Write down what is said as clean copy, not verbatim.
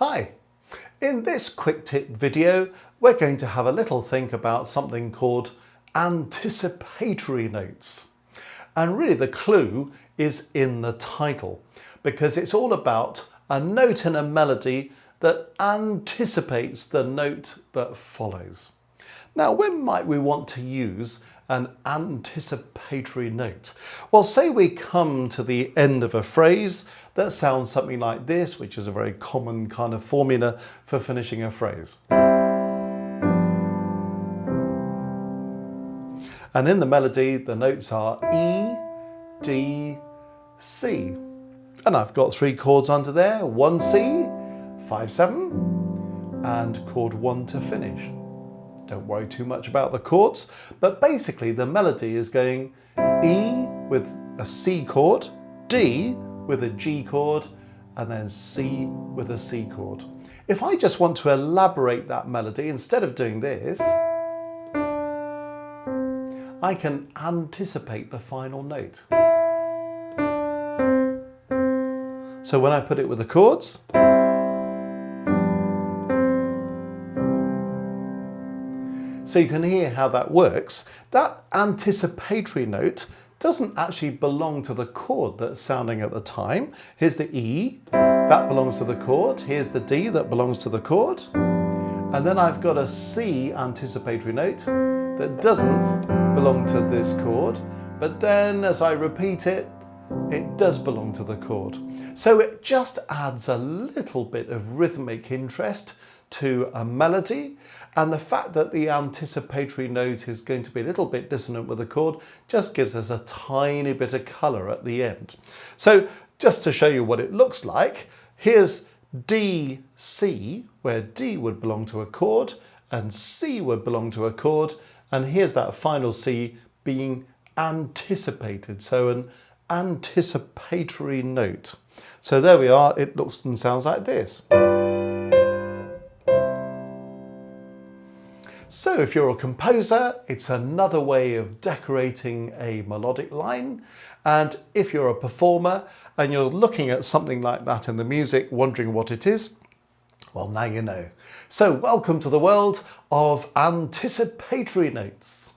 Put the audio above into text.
Hi, in this quick tip video we're going to have a little think about something called anticipatory notes. And really the clue is in the title, because it's all about a note in a melody that anticipates the note that follows. Now, when might we want to use an anticipatory note? Well, say we come to the end of a phrase that sounds something like this, which is a very common kind of formula for finishing a phrase. And in the melody, the notes are E, D, C. And I've got three chords under there, 1 C, 5, 7, and chord 1 to finish. Don't worry too much about the chords, but basically the melody is going E with a C chord, D with a G chord, and then C with a C chord. If I just want to elaborate that melody, instead of doing this, I can anticipate the final note. So when I put it with the chords, so you can hear how that works. That anticipatory note doesn't actually belong to the chord that's sounding at the time. Here's the E, that belongs to the chord. Here's the D, that belongs to the chord. And then I've got a C anticipatory note that doesn't belong to this chord, but then as I repeat it, it does belong to the chord. So it just adds a little bit of rhythmic interest to a melody, and the fact that the anticipatory note is going to be a little bit dissonant with the chord just gives us a tiny bit of colour at the end. So just to show you what it looks like, here's D, C, where D would belong to a chord and C would belong to a chord, and here's that final C being anticipated, so an anticipatory note. So there we are, it looks and sounds like this. So if you're a composer, it's another way of decorating a melodic line. And if you're a performer and you're looking at something like that in the music, wondering what it is, well, now you know. So welcome to the world of anticipatory notes.